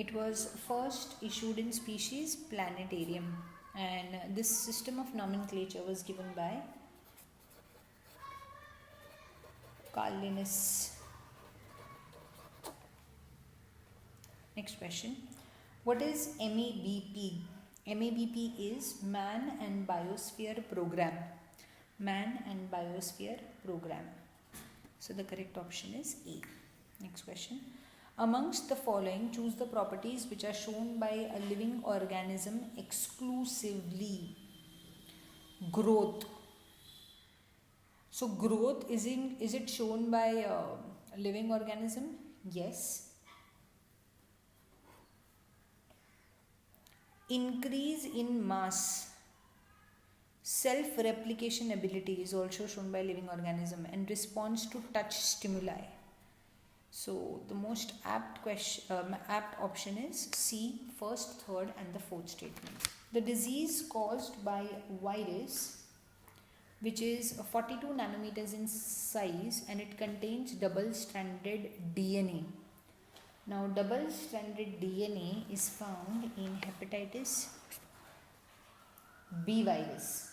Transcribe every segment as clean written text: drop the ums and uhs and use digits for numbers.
It was first issued in Species Planetarium, and this system of nomenclature was given by Carl Linnaeus. Next question. What is MABP? MABP is Man and Biosphere Program. Man and Biosphere Program. So the correct option is A. Next question. Amongst the following, choose the properties which are shown by a living organism exclusively. Growth. So growth is it shown by a living organism? Yes. Increase in mass. Self-replication ability is also shown by living organism and response to touch stimuli. So the most apt option is C, first, third and the fourth statement. The disease caused by virus, which is 42 nanometers in size and it contains double-stranded DNA. Now double-stranded DNA is found in hepatitis B virus.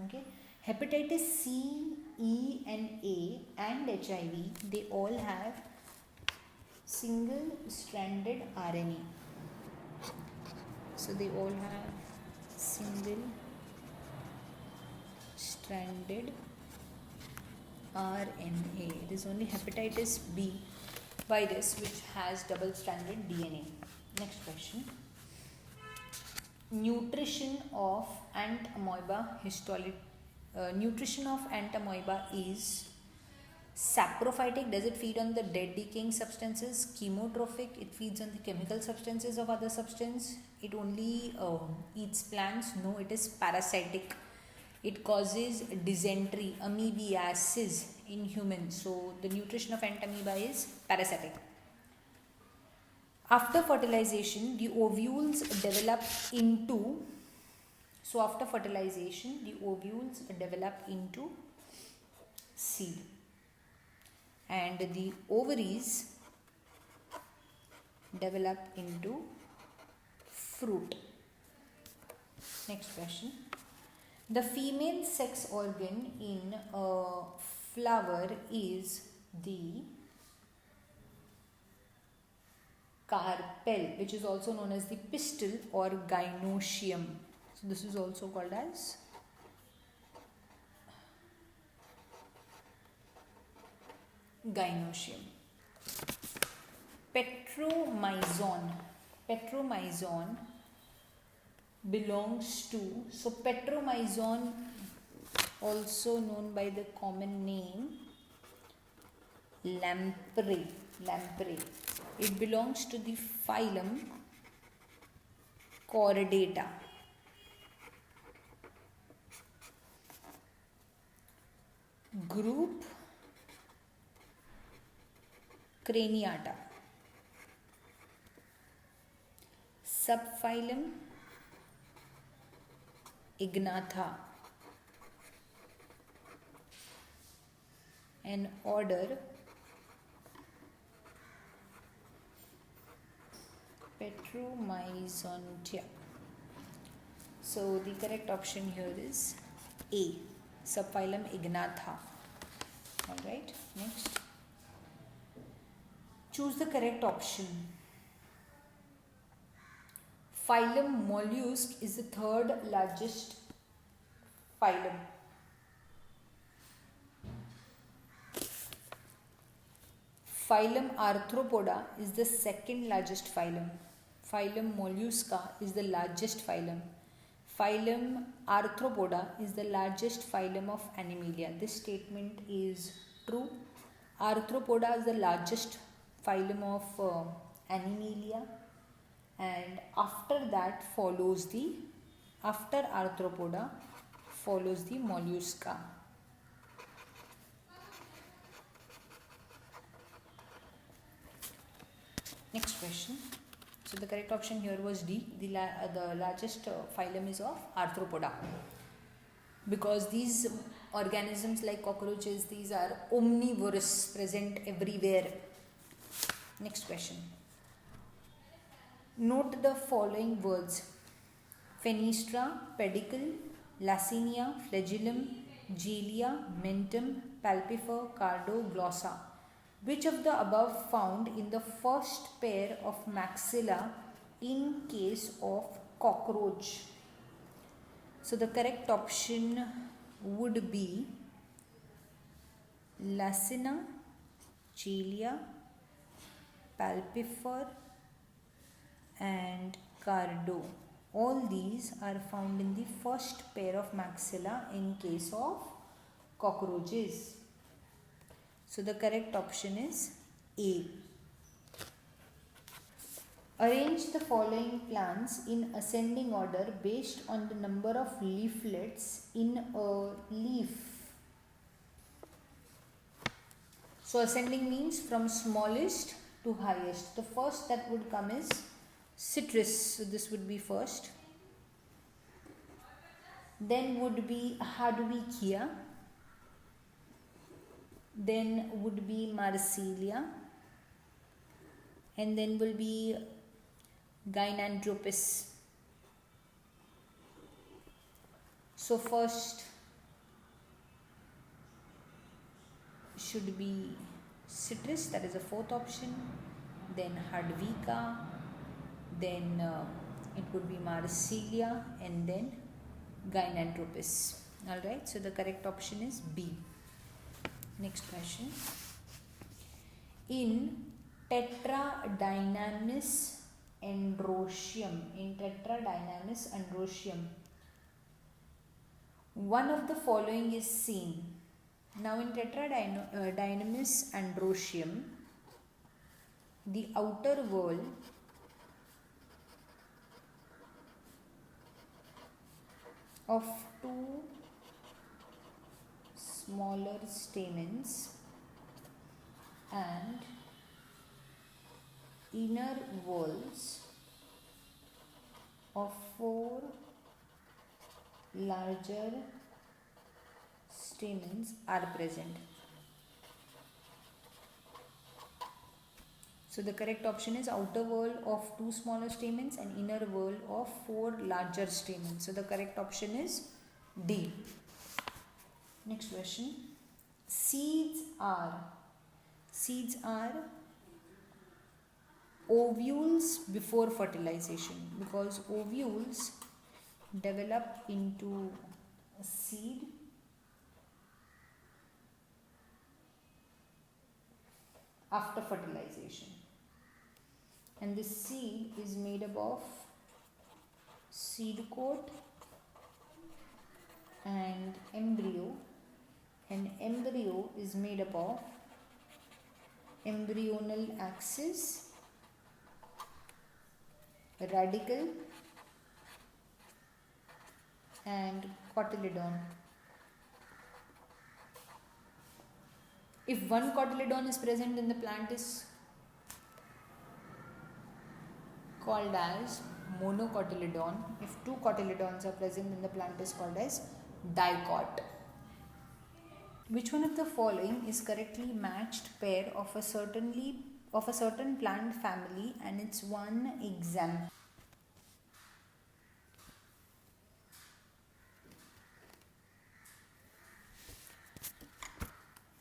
Okay, hepatitis C, E and A and HIV, they all have single-stranded RNA. So they all have single-stranded RNA. It is only hepatitis B virus which has double-stranded DNA. Next question. Nutrition of ant amoeba is saprophytic. Does it feed on the dead decaying substances? Chemotrophic. It feeds on the chemical substances of other substance. It only eats plants. No, it is parasitic. It causes dysentery, amoebiasis in humans. So the nutrition of ant amoeba is parasitic. After fertilization, the ovules develop into seed. And the ovaries develop into fruit. Next question. The female sex organ in a flower is the carpel, which is also known as the pistil or gynoecium. So this is also called as gynoecium. Petromyzon belongs to, so petromyzon, also known by the common name lamprey. It belongs to the phylum Chordata. Group Craniata. Subphylum Ignatha. And order Petromyzontia. So the correct option here is A, subphylum Ignatha. Alright, next. Choose the correct option. Phylum Mollusc is the third largest phylum. Phylum Arthropoda is the second largest phylum. Phylum Mollusca is the largest phylum. Phylum Arthropoda is the largest phylum of Animalia. This statement is true. Arthropoda is the largest phylum of Animalia, and after Arthropoda follows the Mollusca. Next question. So the correct option here was D. The largest phylum is of Arthropoda, because these organisms like cockroaches, these are omnivorous, present everywhere. Next question. Note the following words: Fenestra, pedicle, Lacinium, flagellum, Gelia, mentum, palpifer, cardo, glossa. Which of the above found in the first pair of maxilla in case of cockroach? So the correct option would be Lacina, Gelia, palpifer and cardo. All these are found in the first pair of maxilla in case of cockroaches. So the correct option is A. Arrange the following plants in ascending order based on the number of leaflets in a leaf. So ascending means from smallest to highest. The first that would come is citrus. So this would be first. Then would be Hardwickia. Then would be Marsilia. And then will be Gynandropus. So first should be citrus, that is the fourth option. Then Hardwicka. Then it would be Marsilia and then Gynandropus. Alright, so the correct option is B. Next question. In Tetradynamis androecium, one of the following is seen. Now in Tetradynamis androecium, the outer wall of two smaller stamens and inner walls of four larger stamens are present. So the correct option is outer wall of two smaller stamens and inner wall of four larger stamens. So the correct option is D. Next question. Seeds are ovules before fertilization, because ovules develop into a seed after fertilization, and this seed is made up of seed coat and embryo, and embryo is made up of embryonal axis, radicle and cotyledon. If one cotyledon is present, then the plant is called as monocotyledon. If two cotyledons are present, then the plant is called as dicot. Which one of the following is correctly matched pair of a certain plant family and its one example?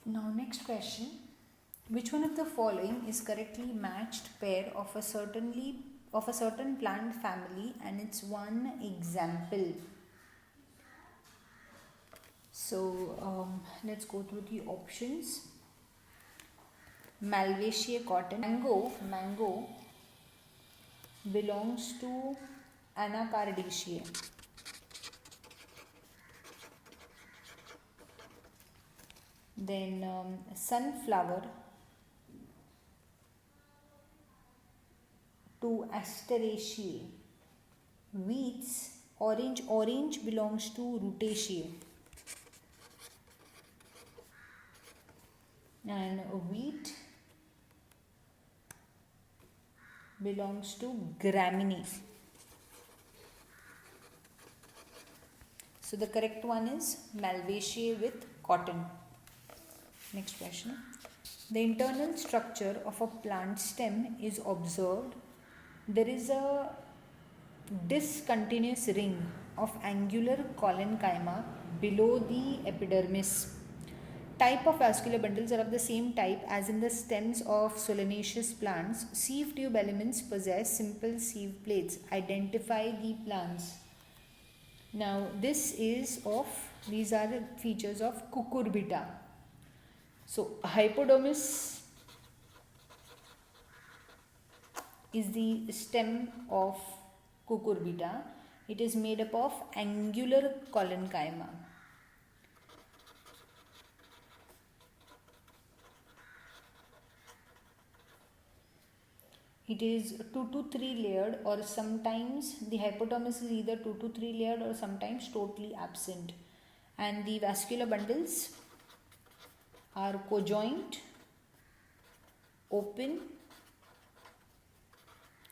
Now next question. Which one of the following is correctly matched pair of a certain plant family and its one example? So let's go through the options. Malvaceae cotton. Mango belongs to Anacardiaceae. Then sunflower to Asteraceae. Wheats, orange belongs to Rutaceae. And wheat belongs to Gramineae. So the correct one is Malvaceae with cotton. Next question. The internal structure of a plant stem is observed there is a discontinuous ring of angular collenchyma below the epidermis. Type of vascular bundles are of the same type as in the stems of solanaceous plants. Sieve tube elements possess simple sieve plates. Identify the plants. Now these are the features of cucurbita. So hypodermis is the stem of cucurbita. It is made up of angular collenchyma. It is 2 to 3 layered, or sometimes the hypodermis is either 2 to 3 layered or sometimes totally absent. And the vascular bundles are cojoint, open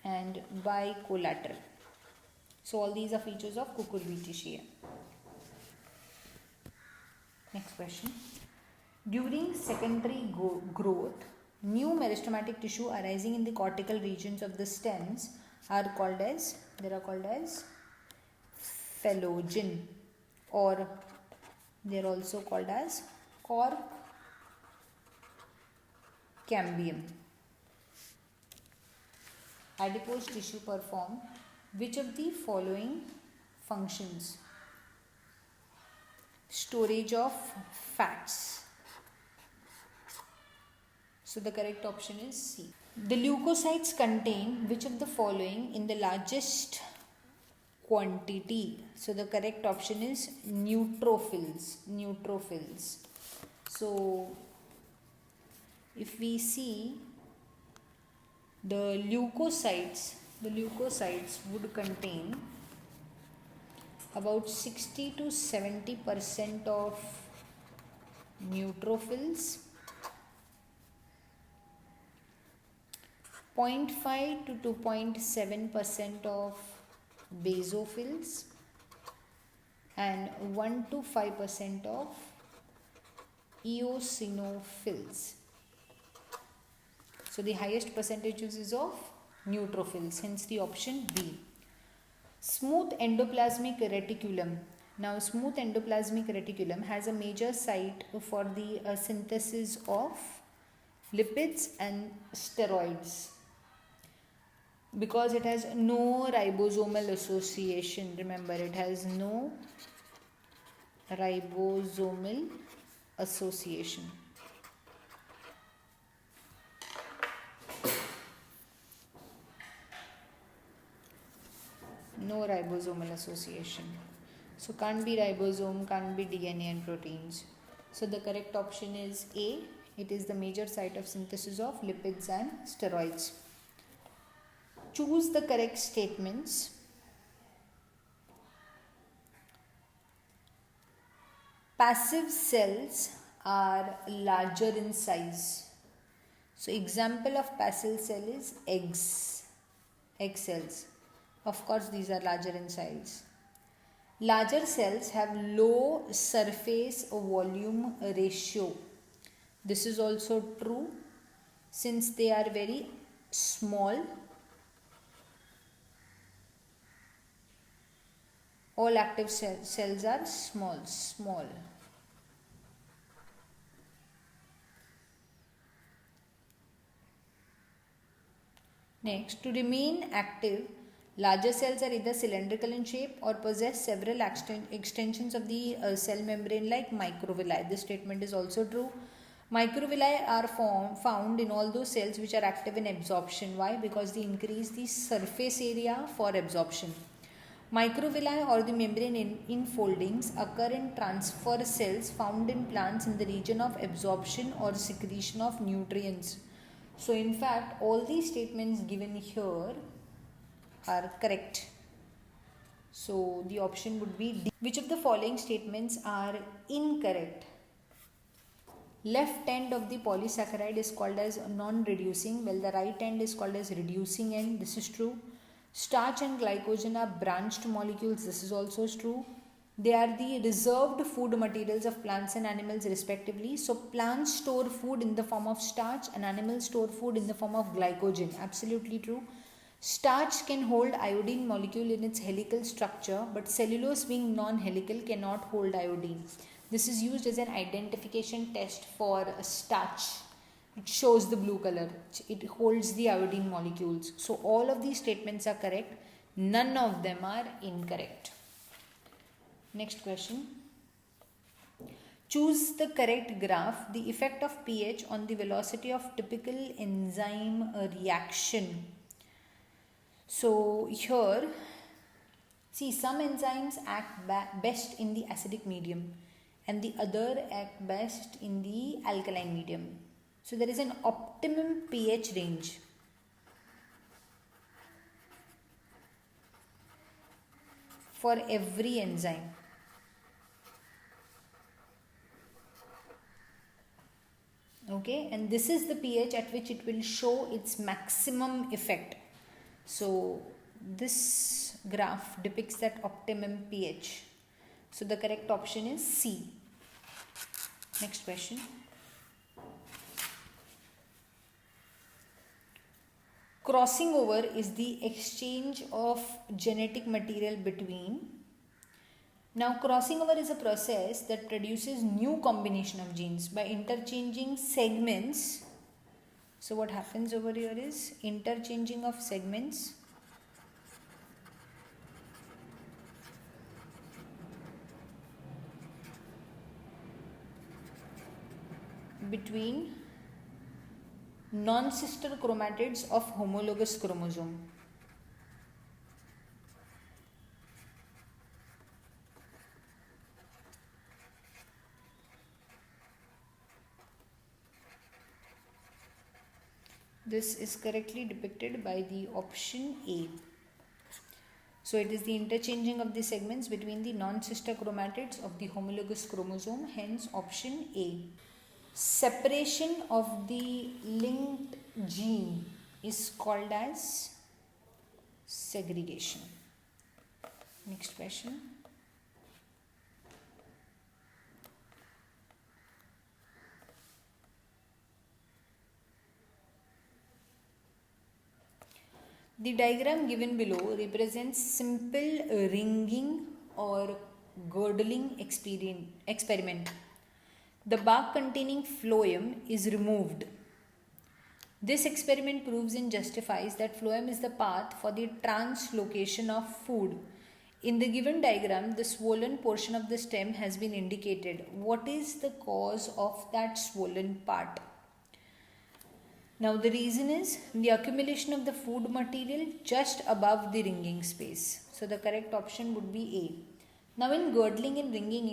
and bicollateral. So all these are features of Cucurbitaceae. Next question. During secondary growth, new meristematic tissue arising in the cortical regions of the stems are called as phellogen, or they are also called as cork cambium. Adipose tissue perform which of the following functions? Storage of fats. So the correct option is C. The leukocytes contain which of the following in the largest quantity? So the correct option is neutrophils. So if we see the leukocytes would contain about 60 to 70% of neutrophils, 0.5 to 2.7% of basophils, and 1 to 5% of eosinophils. So the highest percentages is of neutrophils, hence the option B. Smooth endoplasmic reticulum. Now smooth endoplasmic reticulum has a major site for the synthesis of lipids and steroids because it has no ribosomal association. Remember, it has no ribosomal association. No ribosomal association. So can't be ribosome, can't be DNA and proteins. So the correct option is A. It is the major site of synthesis of lipids and steroids. Choose the correct statements. Passive cells are larger in size. So example of passive cell is egg cells. Of course, these are larger in size. Larger cells have low surface volume ratio. This is also true since they are very small. All active cells are small. Next, to remain active, larger cells are either cylindrical in shape or possess several extensions of the cell membrane like microvilli. This statement is also true. Microvilli are found in all those cells which are active in absorption. Why? Because they increase the surface area for absorption. Microvilli or the membrane infoldings occur in transfer cells found in plants in the region of absorption or secretion of nutrients. So in fact, all these statements given here are correct. So the option would be D. Which of the following statements are incorrect? Left end of the polysaccharide is called as non-reducing, while the right end is called as reducing end. This is true. Starch and glycogen are branched molecules. This is also true. They are the reserved food materials of plants and animals respectively. So plants store food in the form of starch and animals store food in the form of glycogen. Absolutely true. Starch can hold iodine molecule in its helical structure, but cellulose being non-helical cannot hold iodine. This is used as an identification test for a starch. It shows the blue color. It holds the iodine molecules. So all of these statements are correct. None of them are incorrect. Next question. Choose the correct graph. The effect of pH on the velocity of typical enzyme reaction. So here, see, some enzymes act best in the acidic medium and the other act best in the alkaline medium. So there is an optimum pH range. For every enzyme. Okay, and this is the pH at which it will show its maximum effect. So this graph depicts that optimum pH. So the correct option is C. Next question. Crossing over is the exchange of genetic material between. Now crossing over is a process that produces new combination of genes by interchanging segments. So what happens over here is interchanging of segments between non-sister chromatids of homologous chromosome. This is correctly depicted by the option A. So it is the interchanging of the segments between the non-sister chromatids of the homologous chromosome, hence option A. Separation of the linked gene is called as segregation. Next question. The diagram given below represents simple ringing or girdling experiment. The bark containing phloem is removed. This experiment proves and justifies that phloem is the path for the translocation of food. In the given diagram, the swollen portion of the stem has been indicated. What is the cause of that swollen part? Now the reason is the accumulation of the food material just above the ringing space. So the correct option would be A. Now in girdling and ringing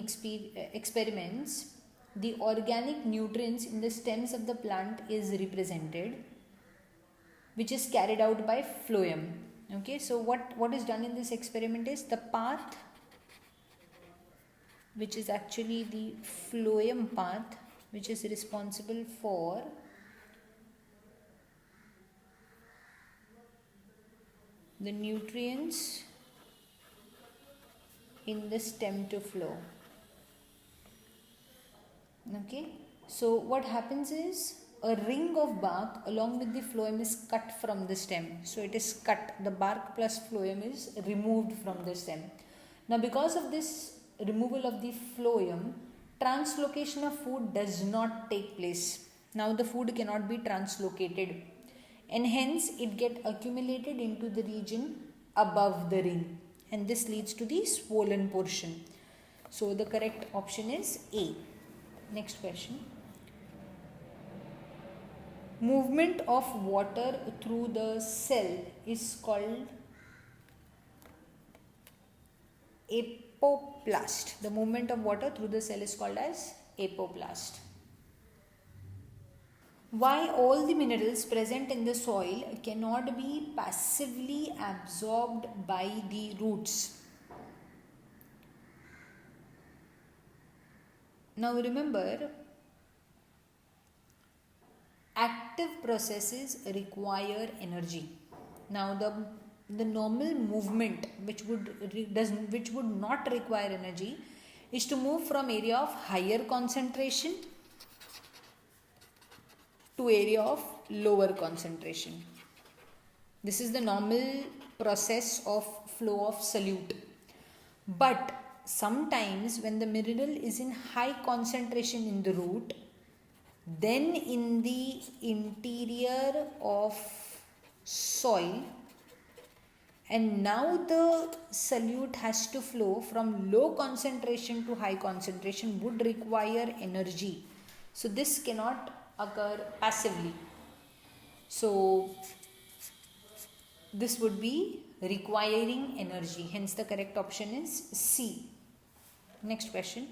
experiments, the organic nutrients in the stems of the plant is represented, which is carried out by phloem. Okay, so what is done in this experiment is the path, which is actually the phloem path, which is responsible for the nutrients in the stem to flow. Okay, so what happens is a ring of bark along with the phloem is cut from the stem. So it is cut, the bark plus phloem is removed from the stem. Now because of this removal of the phloem, translocation of food does not take place. Now the food cannot be translocated and hence it get accumulated into the region above the ring, and this leads to the swollen portion. So the correct option is A. Next question. Movement of water through the cell is called apoplast. The movement of water through the cell is called as apoplast. Why all the minerals present in the soil cannot be passively absorbed by the roots? Now remember, active processes require energy. Now the normal movement which would not require energy is to move from area of higher concentration to area of lower concentration. This is the normal process of flow of solute. But sometimes when the mineral is in high concentration in the root, then in the interior of soil, and now the solute has to flow from low concentration to high concentration, would require energy. So this cannot occur passively. So this would be requiring energy. Hence the correct option is C. Next question.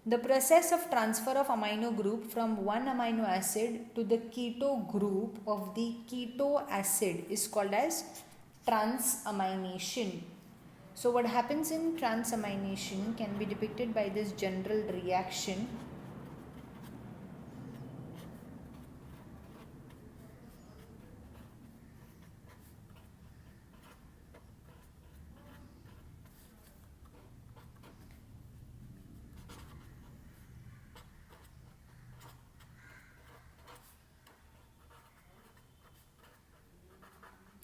The process of transfer of amino group from one amino acid to the keto group of the keto acid is called as transamination. So what happens in transamination can be depicted by this general reaction.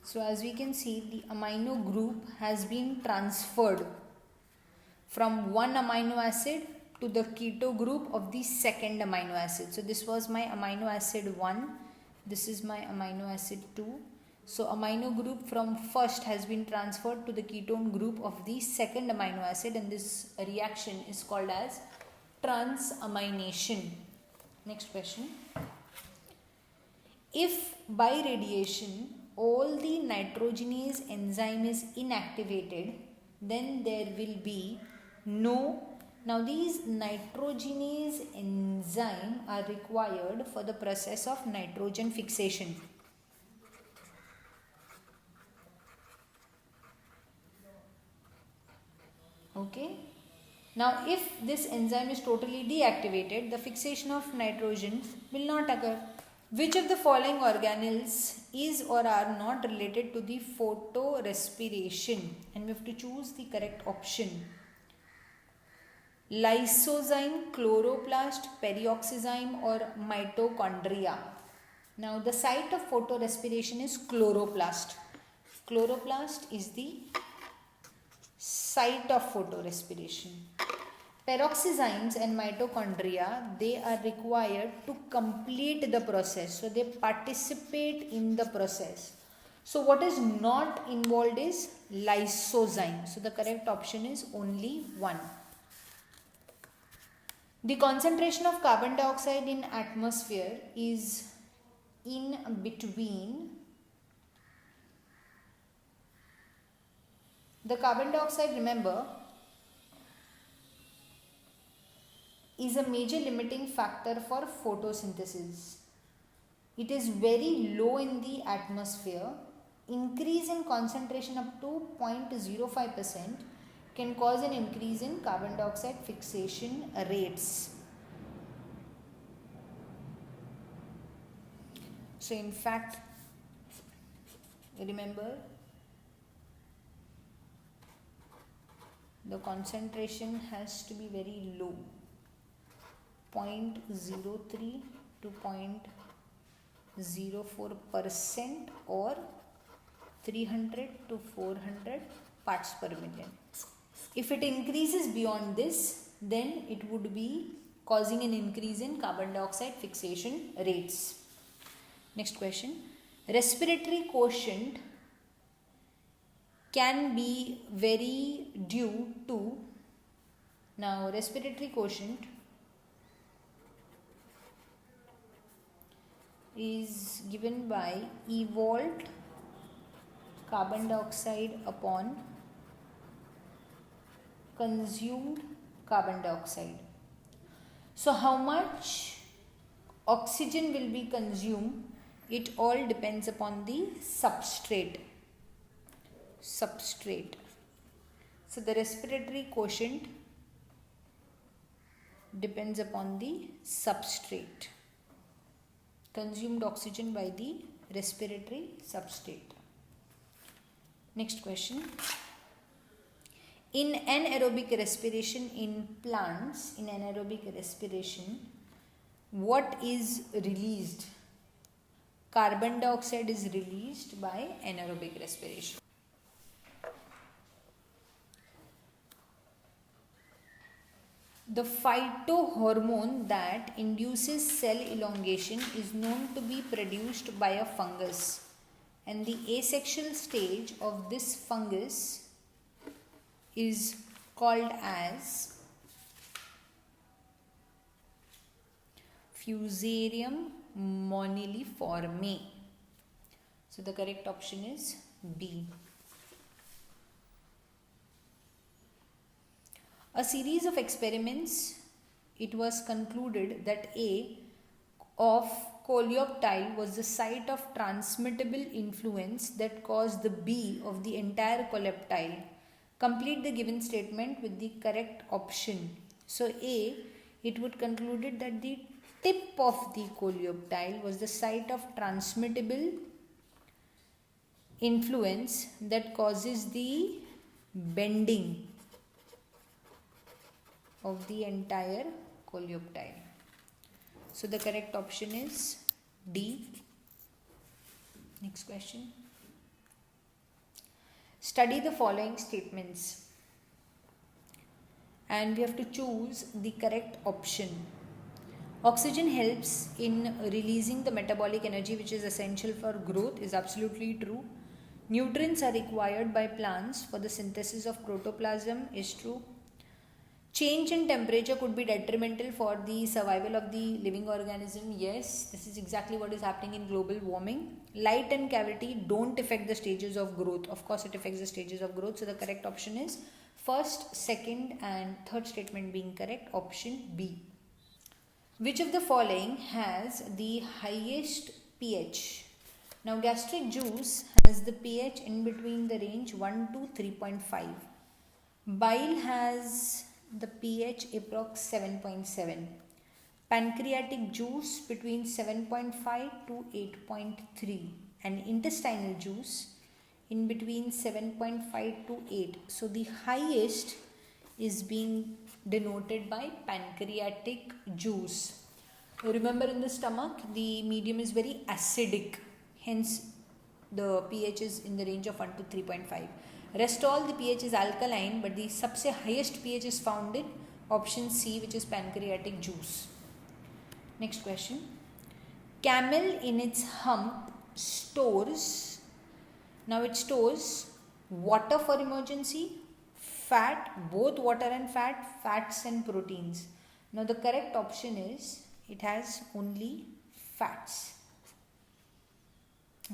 So as we can see, the amino group has been transferred from one amino acid to the keto group of the second amino acid. So this was my amino acid 1, this is my amino acid 2. So amino group from first has been transferred to the ketone group of the second amino acid, and this reaction is called as transamination. Next question. If by radiation all the nitrogenase enzyme is inactivated, then there will be no. Now these nitrogenase enzyme are required for the process of nitrogen fixation. Okay. Now if this enzyme is totally deactivated, the fixation of nitrogen will not occur. Which of the following organelles is or are not related to the photorespiration? And we have to choose the correct option. Lysozyme, chloroplast, peroxyzyme or mitochondria. Now the site of photorespiration is chloroplast. Chloroplast is the site of photorespiration. Peroxyzymes and mitochondria, they are required to complete the process. So they participate in the process. So what is not involved is lysozyme. So the correct option is only 1. The concentration of carbon dioxide in atmosphere is in between. The carbon dioxide, remember, is a major limiting factor for photosynthesis. It is very low in the atmosphere. Increase in concentration up to 0.05% can cause an increase in carbon dioxide fixation rates. So in fact, remember, the concentration has to be very low. 0.03 to 0.04% or 300 to 400 parts per million. If it increases beyond this, then it would be causing an increase in carbon dioxide fixation rates. Next question. Respiratory quotient can be very due to. Now respiratory quotient is given by evolved carbon dioxide upon consumed carbon dioxide. So how much oxygen will be consumed? It all depends upon the substrate. So the respiratory quotient depends upon the substrate. Consumed oxygen by the respiratory substrate. Next question. In anaerobic respiration in plants, what is released? carbon dioxide is released by anaerobic respiration. The phytohormone that induces cell elongation is known to be produced by a fungus, and the asexual stage of this fungus is called as Fusarium moniliforme. So the correct option is B. A series of experiments, it was concluded that A of coleoptile was the site of transmittable influence that caused the B of the entire coleoptile. Complete the given statement with the correct option. So A, it would concluded that the tip of the coleoptile was the site of transmittable influence that causes the bending of the entire coleoptile. So the correct option is D. Next question. Study the following statements and we have to choose the correct option. Oxygen helps in releasing the metabolic energy which is essential for growth is absolutely true. Nutrients are required by plants for the synthesis of protoplasm is true. Change in temperature could be detrimental for the survival of the living organism. Yes, this is exactly what is happening in global warming. Light and cavity don't affect the stages of growth. Of course, it affects the stages of growth. So the correct option is first, second and third statement being correct. Option B. Which of the following has the highest pH? Now gastric juice has the pH in between the range 1 to 3.5. Bile has the pH approx 7.7. Pancreatic juice between 7.5 to 8.3 and intestinal juice in between 7.5 to 8. So the highest is being denoted by pancreatic juice. Remember, in the stomach the medium is very acidic, hence the pH is in the range of 1 to 3.5. Rest all the pH is alkaline, but the सबसे highest pH is found in option C, which is pancreatic juice. Next question. Camel in its hump stores, now it stores water for emergency, fat, both water and fat, fats and proteins. Now the correct option is it has only fats.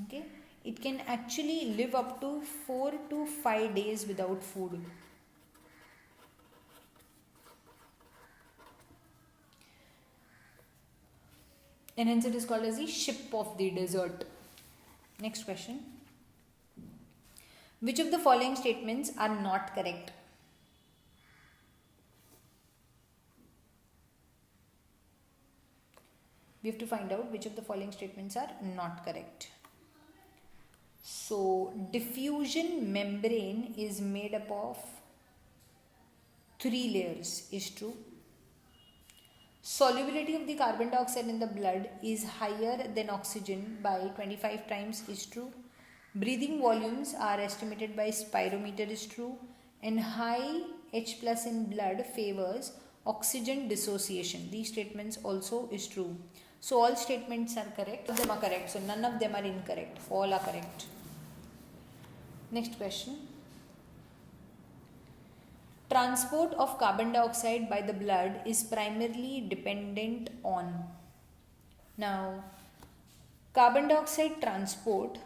Okay. It can actually live up to 4 to 5 days without food. And hence it is called as the ship of the desert. Next question. Which of the following statements are not correct? We have to find out which of the following statements are not correct. So, diffusion membrane is made up of 3 layers is true. Solubility of the carbon dioxide in the blood is higher than oxygen by 25 times is true. Breathing volumes are estimated by spirometer is true. And high H plus in blood favors oxygen dissociation. These statements also is true. So all statements are correct. All of them are correct. So none of them are incorrect. All are correct. Next question. Transport of carbon dioxide by the blood is primarily dependent on. Now, carbon dioxide transport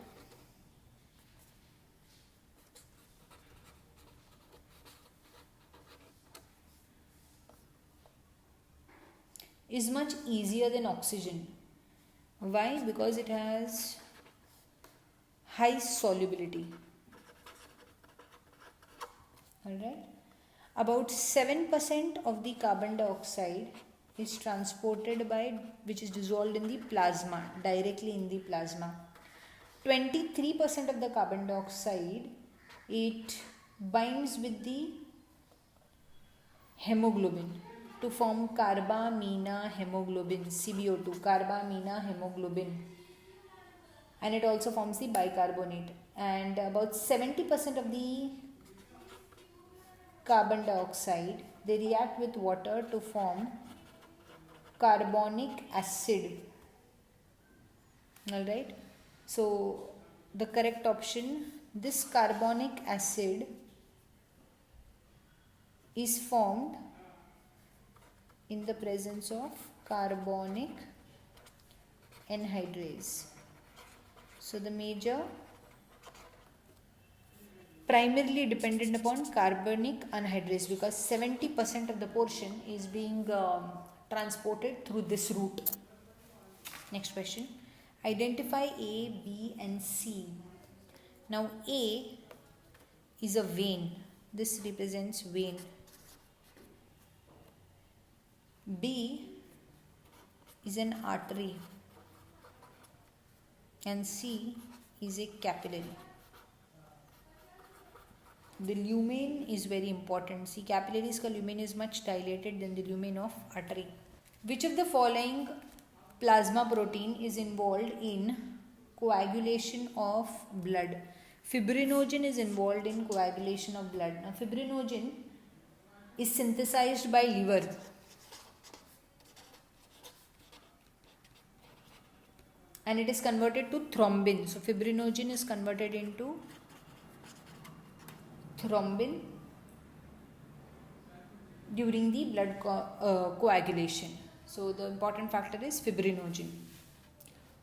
is much easier than oxygen. Why? Because it has high solubility. Alright. About 7% of the carbon dioxide is transported by, which is dissolved in the plasma, directly in the plasma. 23% of the carbon dioxide, it binds with the hemoglobin to form carbamina hemoglobin, CbO2, carbamina hemoglobin. and it also forms the bicarbonate. And about 70% of the carbon dioxide, they react with water to form carbonic acid. Alright, so the correct option, this carbonic acid is formed in the presence of carbonic anhydrase. So the major primarily dependent upon carbonic anhydrase, because 70% of the portion is being transported through this route. Next question. Identify A, B and C. Now A is a vein. This represents vein. B is an artery. And C is a capillary. The lumen is very important. See, capillaries ka lumen is much dilated than the lumen of artery. Which of the following plasma protein is involved in coagulation of blood? Fibrinogen is involved in coagulation of blood. Now, fibrinogen is synthesized by liver. And it is converted to thrombin. So, fibrinogen is converted into thrombin during the blood coagulation. So the important factor is fibrinogen.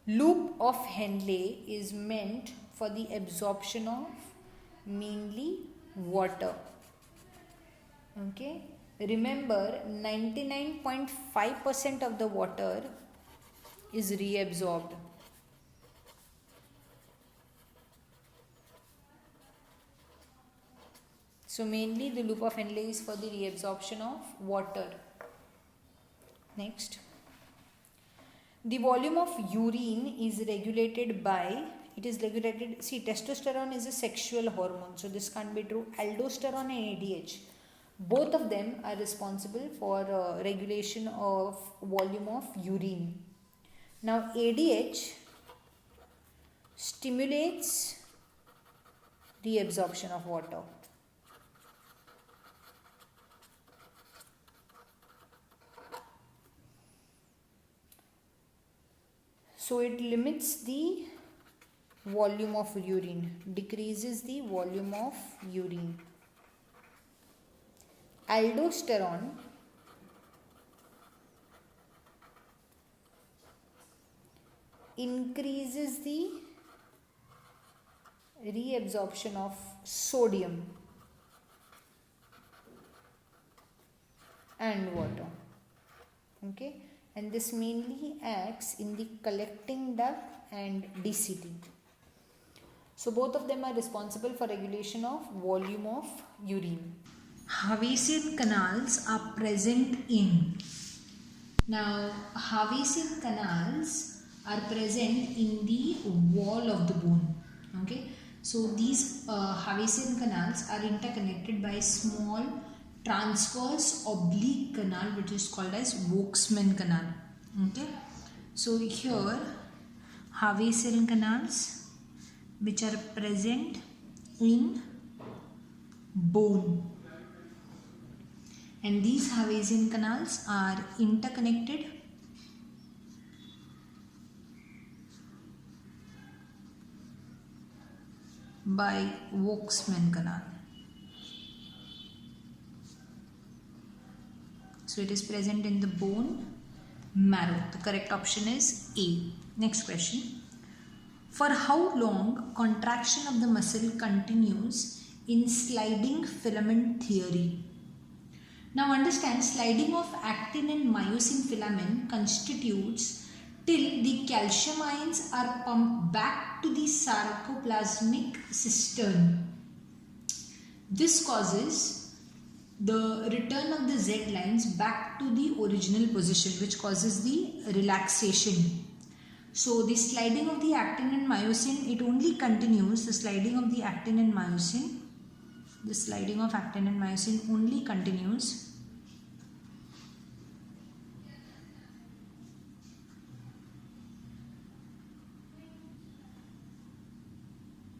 Loop of Henle is meant for the absorption of mainly water. Okay, remember 99.5% of the water is reabsorbed. So mainly the loop of Henle is for the reabsorption of water. Next. The volume of urine is regulated by, see, testosterone is a sexual hormone. So this can't be true. Aldosterone and ADH, both of them are responsible for regulation of volume of urine. Now ADH stimulates the absorption of water. So it limits the volume of urine, decreases the volume of urine. Aldosterone increases the reabsorption of sodium and water. Okay. And this mainly acts in the collecting duct and DCT. So both of them are responsible for regulation of volume of urine. Havesian canals are present in. Now Havesian canals are present in the wall of the bone. Okay. So these Havesian canals are interconnected by small transverse oblique canal, which is called as Volkmann canal. Okay, so here Havesian canals which are present in bone, and these Havesian canals are interconnected by Volkmann canal. So it is present in the bone marrow. The correct option is A. Next question. For how long contraction of the muscle continues in sliding filament theory? Now understand, sliding of actin and myosin filament constitutes till the calcium ions are pumped back to the sarcoplasmic cistern. This causes the return of the Z lines back to the original position, which causes the relaxation. So the sliding of the actin and myosin, it only continues, the sliding of the actin and myosin, only continues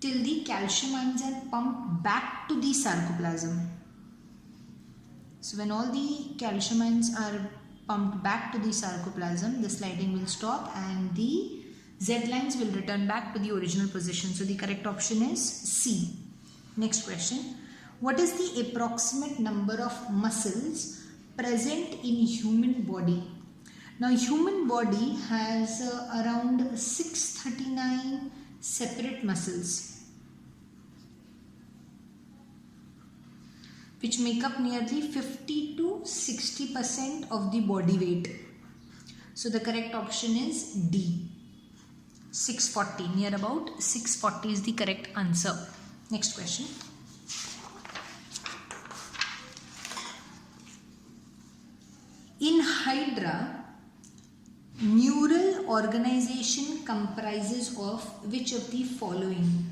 till the calcium ions are pumped back to the sarcoplasm. So when all the calcium ions are pumped back to the sarcoplasm, the sliding will stop and the Z lines will return back to the original position. So the correct option is C. Next question. What is the approximate number of muscles present in human body? Now human body has around 639 separate muscles, which make up nearly 50 to 60% of the body weight. So the correct option is D. 640, near about 640 is the correct answer. Next question. In Hydra, neural organization comprises of which of the following?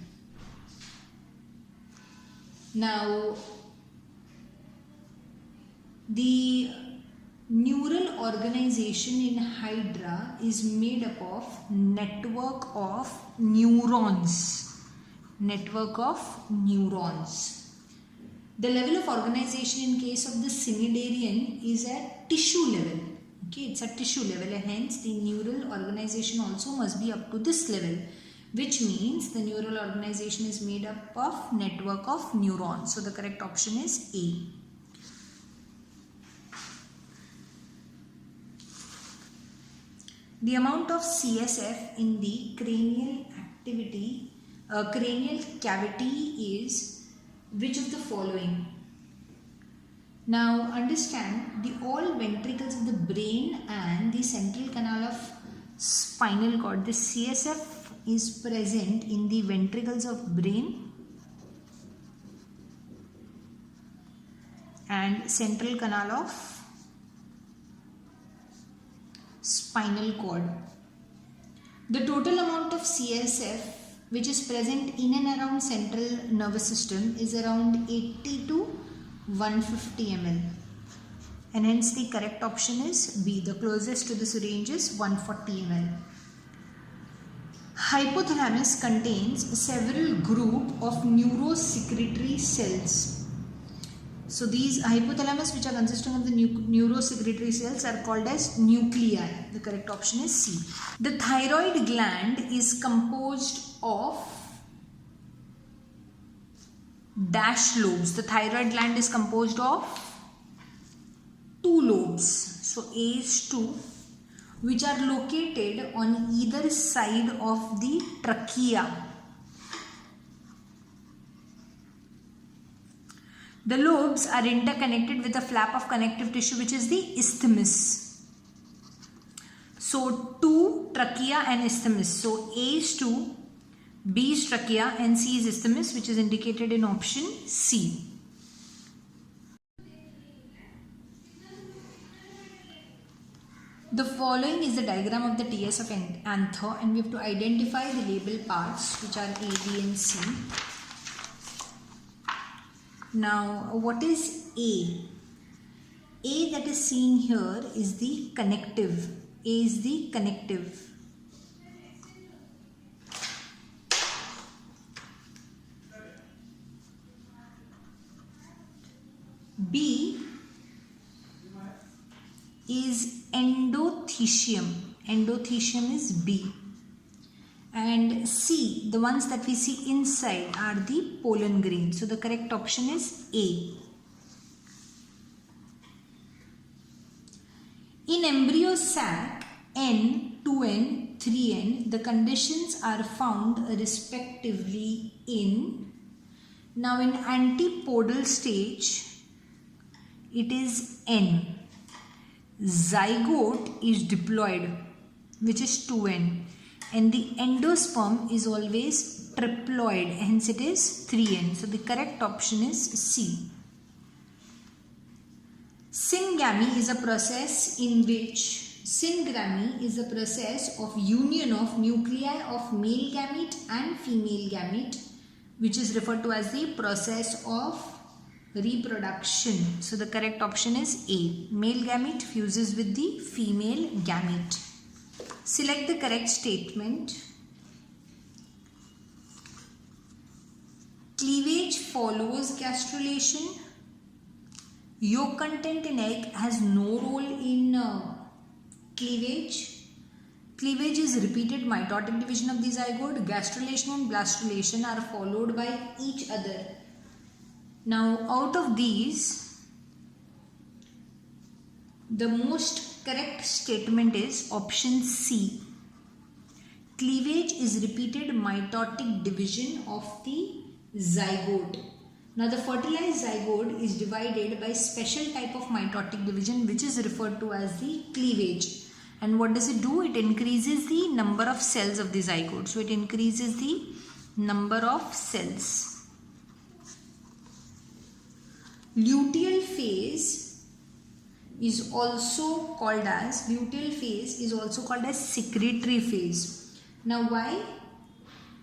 Now, the neural organization in Hydra is made up of network of neurons. Network of neurons. The level of organization in case of the cnidarian is at tissue level. Okay, it's at tissue level, and hence the neural organization also must be up to this level, which means the neural organization is made up of network of neurons. So the correct option is A. The amount of CSF in the cranial cavity is which of the following? Now understand, the all ventricles of the brain and the central canal of spinal cord, the CSF is present in the ventricles of brain and central canal of spinal cord. The total amount of CSF which is present in and around central nervous system is around 80 to 150 ml, and hence the correct option is B. The closest to this range is 140 ml. Hypothalamus contains several group of neurosecretory cells. So these hypothalamus, which are consisting of the neurosecretory cells, are called as nuclei. The correct option is C. The thyroid gland is composed of dash lobes. The thyroid gland is composed of 2 lobes. So A is 2, which are located on either side of the trachea. The lobes are interconnected with a flap of connective tissue, which is the isthmus. So 2 trachea and isthmus. So A is 2, B is trachea and C is isthmus, which is indicated in option C. The following is the diagram of the TS of anther, and we have to identify the label parts, which are A, B and C. Now, what is A? A that is seen here is the connective. A is the connective. B is endothecium. Endothecium is B. And C, the ones that we see inside, are the pollen grain. So the correct option is A. In embryo sac N, 2N, 3N, the conditions are found respectively in, now in antipodal stage, it is N. Zygote is diploid, which is 2N. And the endosperm is always triploid, hence it is 3N. So the correct option is C. Syngamy is a process in which syngamy is a process of union of nuclei of male gamete and female gamete, which is referred to as the process of reproduction. So the correct option is A. Male gamete fuses with the female gamete. Select the correct statement. Cleavage follows gastrulation. Yolk content in egg has no role in cleavage. Cleavage is repeated mitotic division of the zygote. Gastrulation and blastulation are followed by each other. Now, out of these, the most correct statement is option C. Cleavage is repeated mitotic division of the zygote. Now, the fertilized zygote is divided by special type of mitotic division which is referred to as the cleavage. And what does it do? It increases the number of cells of the zygote. So, it increases the number of cells. Luteal phase is also called as secretory phase. Now, why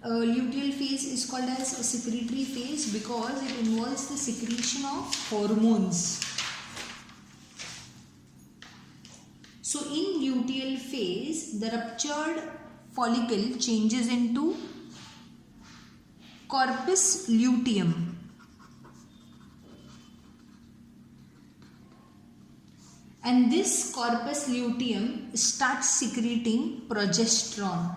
luteal phase is called as a secretory phase? Because it involves the secretion of hormones. So, in luteal phase, the ruptured follicle changes into corpus luteum. And this corpus luteum starts secreting progesterone.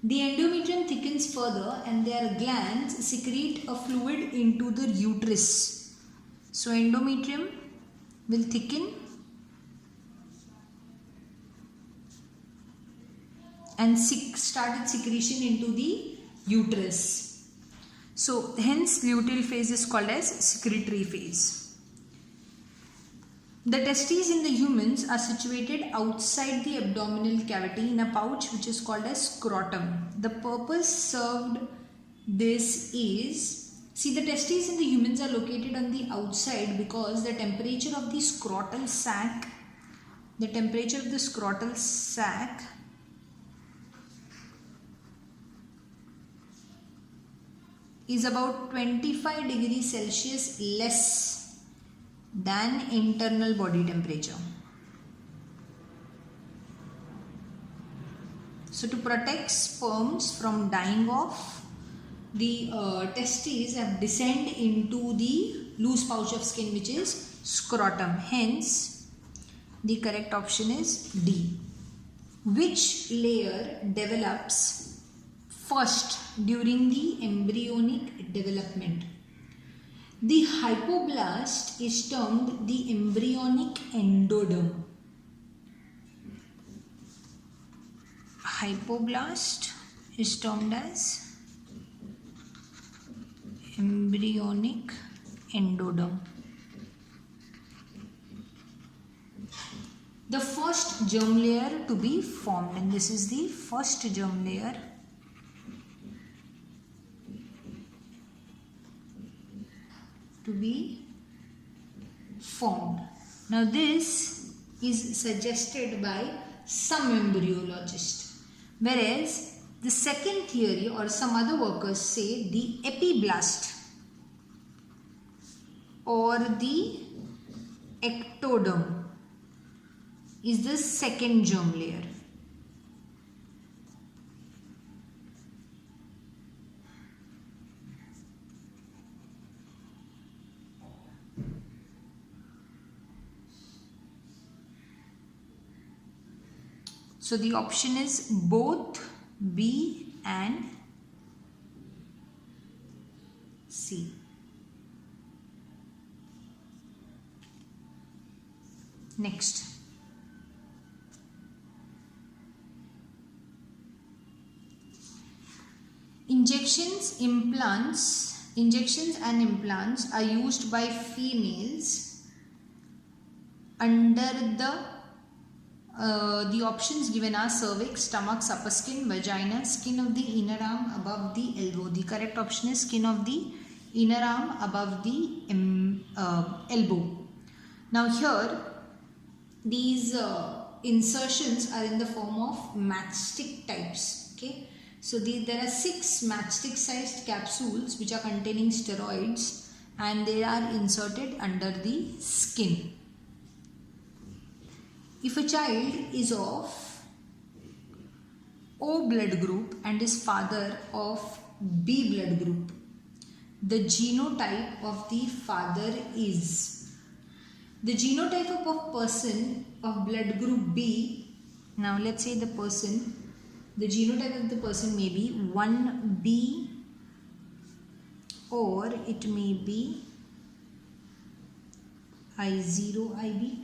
The endometrium thickens further and their glands secrete a fluid into the uterus. So, endometrium will thicken and started secretion into the uterus. So, hence luteal phase is called as secretory phase. The testes in the humans are situated outside the abdominal cavity in a pouch which is called as scrotum. The purpose served this is, see, the testes in the humans are located on the outside because the temperature of the scrotal sac is about 25 degrees Celsius less than internal body temperature. So, to protect sperms from dying off, the testes have descend into the loose pouch of skin which is scrotum. Hence, the correct option is D. Which layer develops first during the embryonic development? The hypoblast is termed the embryonic endoderm. Hypoblast is termed as embryonic endoderm. The first germ layer to be formed, and this is the first germ layer to be formed. Now, this is suggested by some embryologists, whereas the second theory or some other workers say the epiblast or the ectoderm is the second germ layer. So, the option is both B and C. Next. Injections and implants are used by females under the options given are cervix, stomach, upper skin, vagina, skin of the inner arm above the elbow. The correct option is skin of the inner arm above the elbow. Now here these insertions are in the form of matchstick types. Okay, so there are 6 matchstick sized capsules which are containing steroids and they are inserted under the skin. If a child is of O blood group and is father of B blood group, the genotype of the father is. The genotype of a person of blood group B, now let's say the genotype of the person may be 1B or it may be I0IB.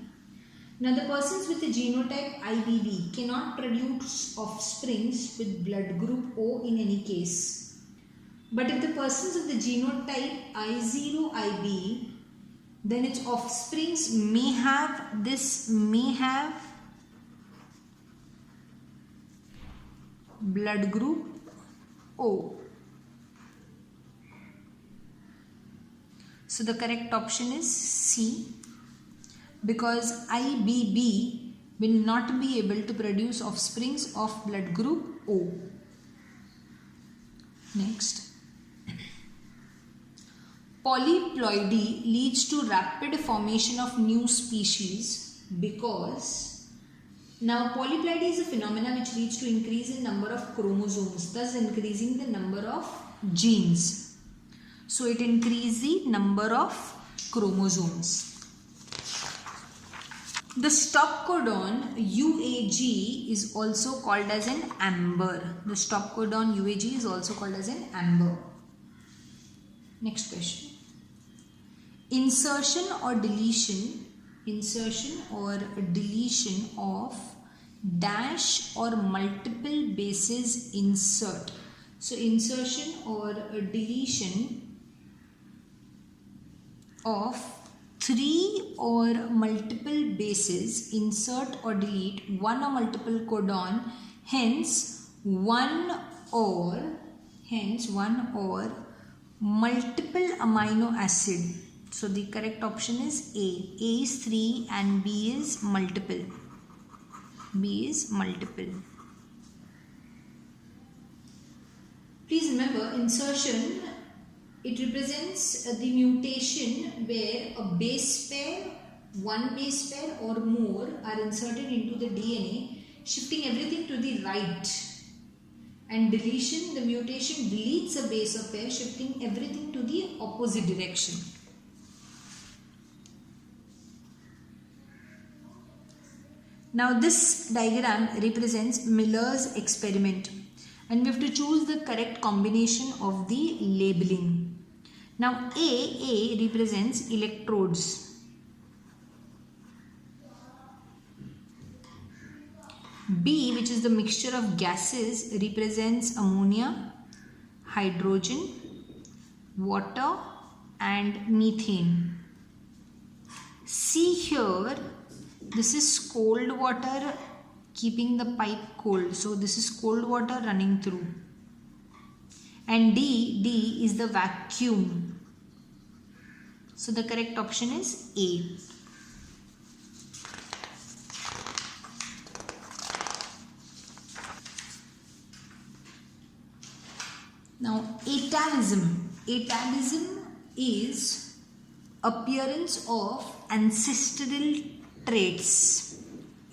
Now the persons with the genotype IBB cannot produce offsprings with blood group O in any case. But if the persons of the genotype I0IB, then its offsprings may have blood group O. So the correct option is C, because IBB will not be able to produce offsprings of blood group O. Next. Polyploidy leads to rapid formation of new species because now polyploidy is a phenomenon which leads to increase in number of chromosomes, thus increasing the number of genes. So it increases the number of chromosomes. The stop codon UAG is also called as an amber. The stop codon UAG is also called as an amber. Next question. Insertion or deletion of dash or multiple bases insert. So insertion or deletion of 3 or multiple bases, insert or delete one or multiple codon, hence one or multiple amino acid. So the correct option is A. A is 3 and B is multiple. Please remember, insertion, it represents the mutation where a base pair, one base pair or more are inserted into the DNA, shifting everything to the right. And deletion, the mutation deletes a base of pair, shifting everything to the opposite direction. Now this diagram represents Miller's experiment, and we have to choose the correct combination of the labeling. Now A represents electrodes, B, which is the mixture of gases, represents ammonia, hydrogen, water and methane. C here, this is cold water keeping the pipe cold. So this is cold water running through. And D is the vacuum. So the correct option is A. Now atavism. Atavism is appearance of ancestral traits.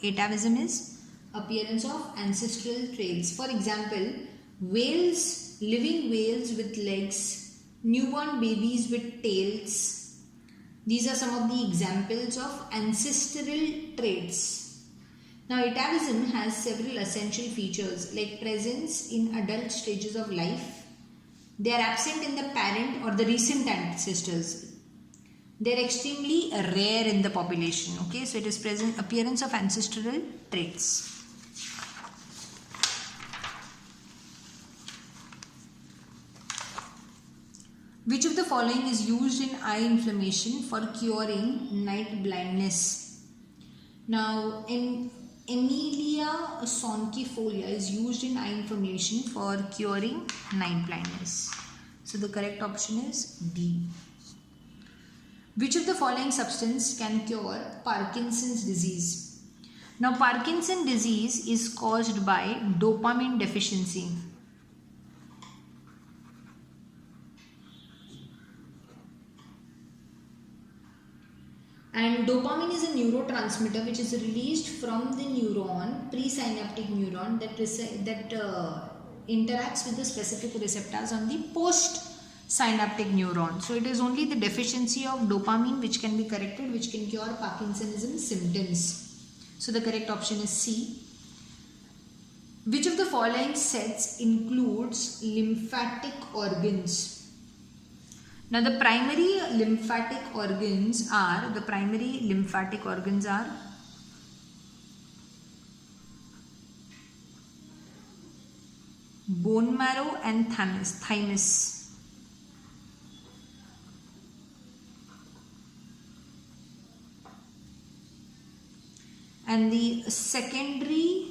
Atavism is appearance of ancestral traits. For example, whales, living whales with legs, newborn babies with tails. These are some of the examples of ancestral traits. Now atavism has several essential features like presence in adult stages of life. They are absent in the parent or the recent ancestors. They are extremely rare in the population. Okay, so it is present appearance of ancestral traits. Which of the following is used in eye inflammation for curing night blindness? Now, Emilia sonquifolia is used in eye inflammation for curing night blindness. So the correct option is D. Which of the following substance can cure Parkinson's disease? Now Parkinson's disease is caused by dopamine deficiency. And dopamine is a neurotransmitter which is released from the neuron, presynaptic neuron, that interacts with the specific receptors on the postsynaptic synaptic neuron. So it is only the deficiency of dopamine which can be corrected, which can cure Parkinsonism symptoms. So the correct option is C. Which of the following sets includes lymphatic organs? Now the primary lymphatic organs are bone marrow and thymus. And the secondary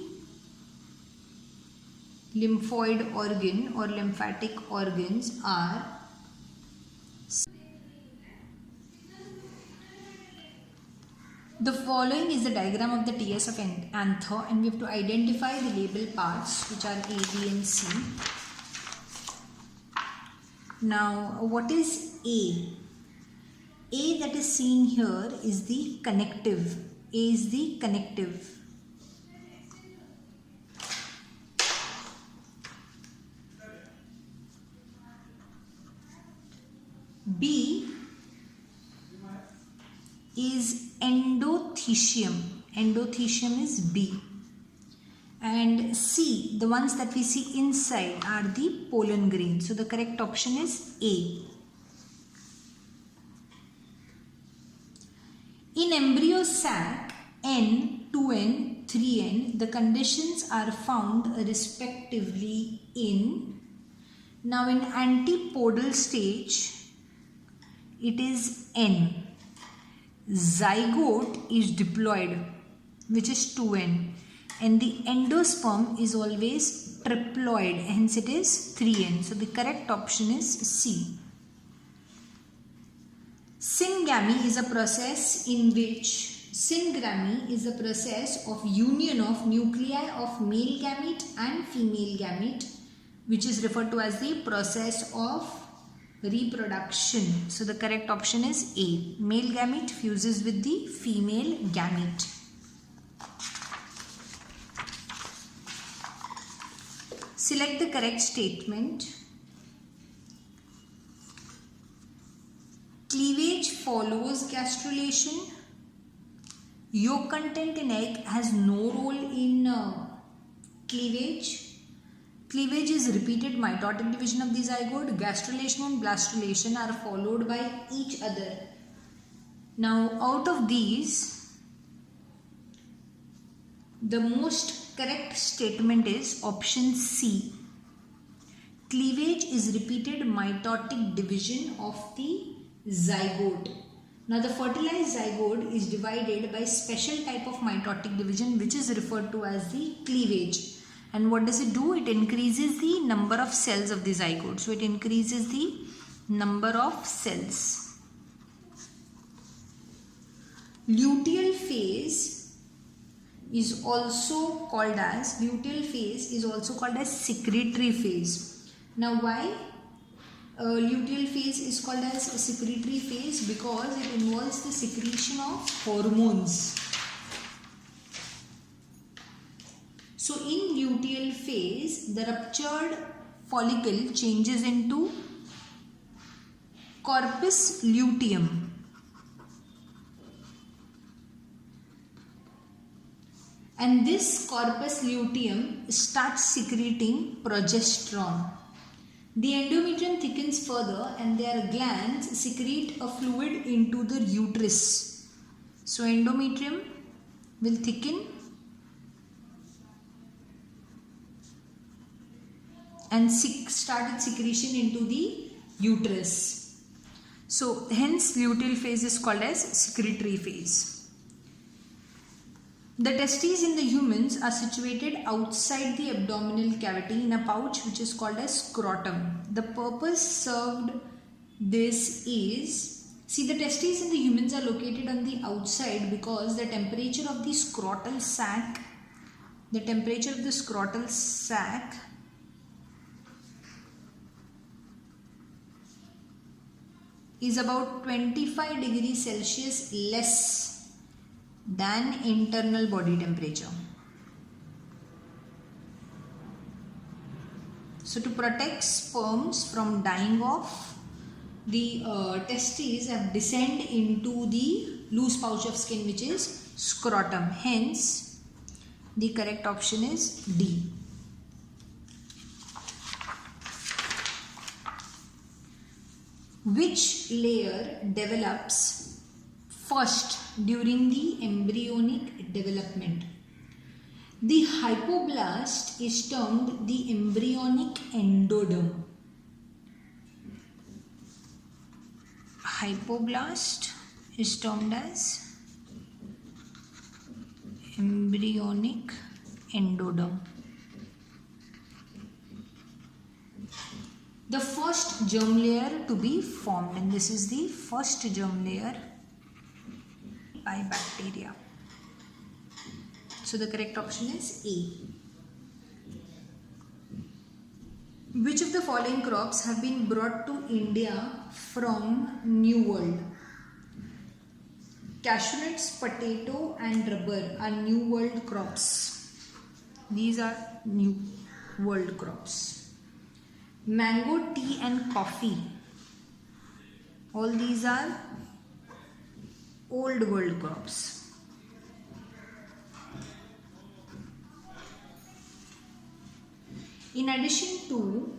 lymphoid organ or lymphatic organs are the following is the diagram of the TS of anther, and we have to identify the label parts which are A, B and C. Now what is A? A that is seen here is the connective. A is the connective. B is endothecium. Endothecium is B. And C, the ones that we see inside, are the pollen grain. So the correct option is A. In embryo sac N, 2N, 3N, the conditions are found respectively in. Now in antipodal stage, it is N. Zygote is diploid, which is 2N, and the endosperm is always triploid, hence it is 3N. So the correct option is C. Syngamy is a process of union of nuclei of male gamete and female gamete, which is referred to as the process of reproduction. So the correct option is A. Male gamete fuses with the female gamete. Select the correct statement. Cleavage follows gastrulation. Yolk content in egg has no role in cleavage. Cleavage is repeated mitotic division of the zygote. Gastrulation and blastulation are followed by each other. Now out of these, the most correct statement is option C. Cleavage is repeated mitotic division of the zygote. Now the fertilized zygote is divided by special type of mitotic division, which is referred to as the cleavage. And what does it do? It increases the number of cells of the zygote. So it increases the number of cells. Luteal phase is also called as secretory phase. Now why luteal phase is called as a secretory phase? Because it involves the secretion of hormones. So in luteal phase, the ruptured follicle changes into corpus luteum. And this corpus luteum starts secreting progesterone. The endometrium thickens further and their glands secrete a fluid into the uterus. So endometrium will thicken and started secretion into the uterus. So hence luteal phase is called as secretory phase. The testes in the humans are situated outside the abdominal cavity in a pouch which is called as scrotum. The purpose served this is, see, the testes in the humans are located on the outside because the temperature of the scrotal sac is about 25 degrees Celsius less than internal body temperature. So to protect sperms from dying off, the testes have descend into the loose pouch of skin, which is scrotum. Hence, the correct option is D. Which layer develops first during the embryonic development? The hypoblast is termed the embryonic endoderm. Hypoblast is termed as embryonic endoderm. The first germ layer to be formed, and this is the first germ layer by bacteria. So the correct option is A. Which of the following crops have been brought to India from New World? Cashew nuts, potato and rubber are New World crops. These are New World crops. Mango, tea and coffee, all these are Old World crops. In addition to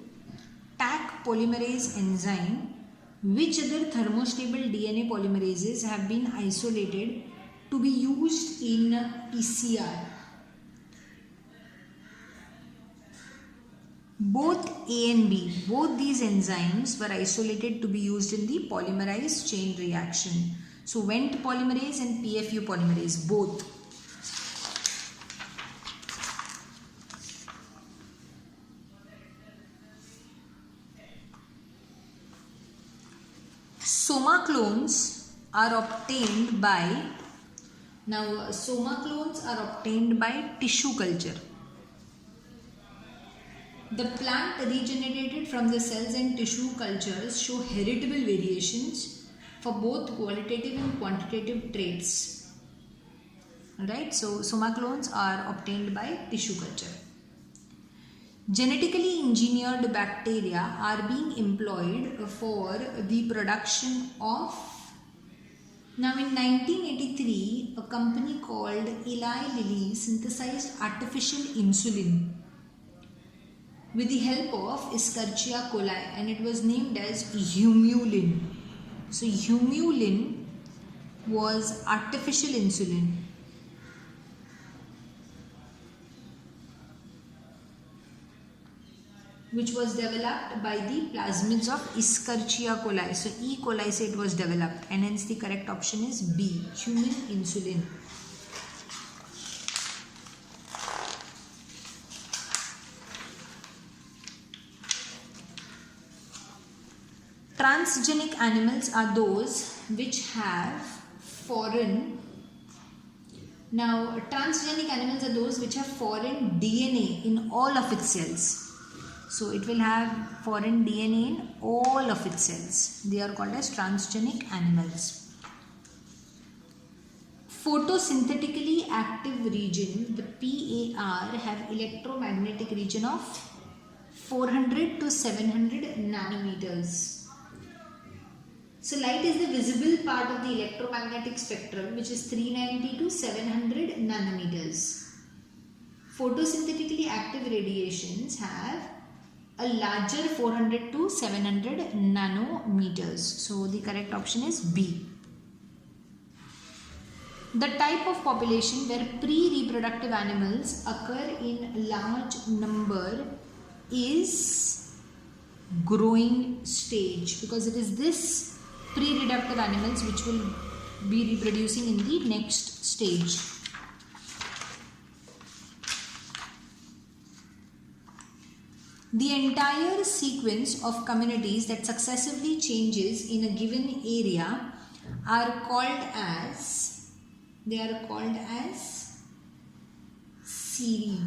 Taq polymerase enzyme, which other thermostable DNA polymerases have been isolated to be used in PCR? Both A and B, both these enzymes were isolated to be used in the polymerase chain reaction. So Wnt polymerase and PFU polymerase, both. Soma clones are obtained by, now soma clones are obtained by tissue culture. The plant regenerated from the cells and tissue cultures show heritable variations for both qualitative and quantitative traits. Alright, so soma clones are obtained by tissue culture. Genetically engineered bacteria are being employed for the production of, now in 1983, a company called Eli Lilly synthesized artificial insulin with the help of Escherichia coli, and it was named as Humulin. So Humulin was artificial insulin. Which was developed by the plasmids of Escherichia coli. So E. coli say it was developed, and hence the correct option is B, human insulin. Transgenic animals are those which have foreign, now transgenic animals are those which have foreign DNA in all of its cells. So it will have foreign DNA in all of its cells. They are called as transgenic animals. Photosynthetically active region, the PAR, have electromagnetic region of 400 to 700 nanometers. So light is the visible part of the electromagnetic spectrum, which is 390 to 700 nanometers. Photosynthetically active radiations have a larger 400 to 700 nanometers. So the correct option is B. The type of population where pre-reproductive animals occur in large number is growing stage, because it is this pre-reproductive animals which will be reproducing in the next stage. The entire sequence of communities that successively changes in a given area are called as, they are called as series.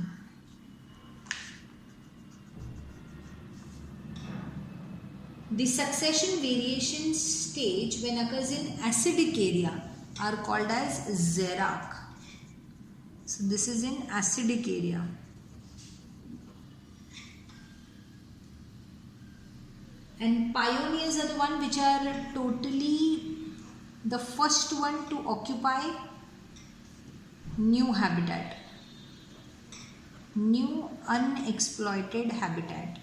The succession variation stage when occurs in acidic area are called as xerac. So this is in acidic area. And pioneers are the one which are totally the first one to occupy new habitat, new unexploited habitat.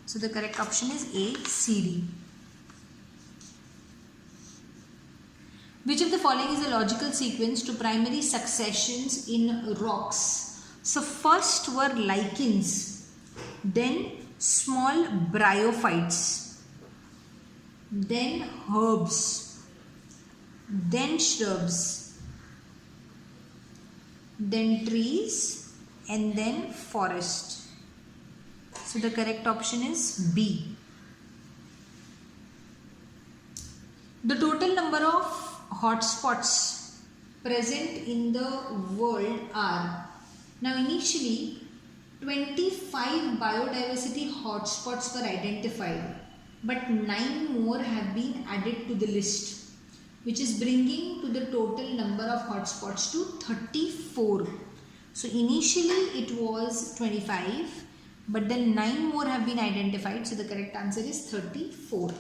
So the correct option is A, CD. Which of the following is a logical sequence to primary successions in rocks? So first were lichens, then small bryophytes, then herbs, then shrubs, then trees, and then forest. So the correct option is B. The total number of hotspots present in the world are, now initially 25 biodiversity hotspots were identified, but 9 more have been added to the list, which is bringing to the total number of hotspots to 34. So initially it was 25, but then 9 more have been identified, so the correct answer is 34.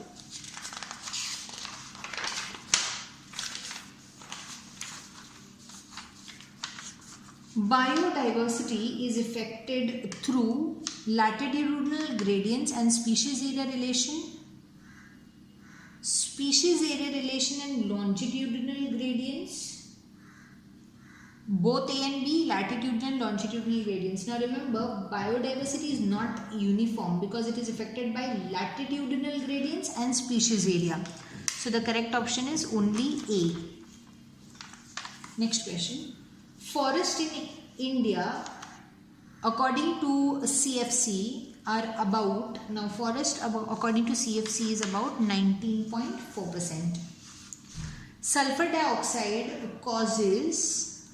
Biodiversity is affected through latitudinal gradients and species area relation, and longitudinal gradients, both A and B, latitudinal and longitudinal gradients. Now remember, biodiversity is not uniform because it is affected by latitudinal gradients and species area. So the correct option is only A. Next question. Forests in India, according to CFC, are about, now forest according to CFC is about 19.4%. Sulfur dioxide causes,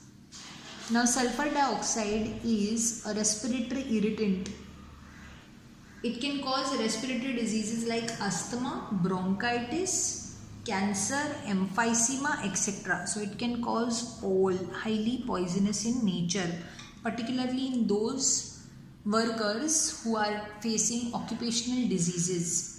now sulfur dioxide is a respiratory irritant. It can cause respiratory diseases like asthma, bronchitis, cancer, emphysema, etc. So it can cause all, highly poisonous in nature, particularly in those workers who are facing occupational diseases.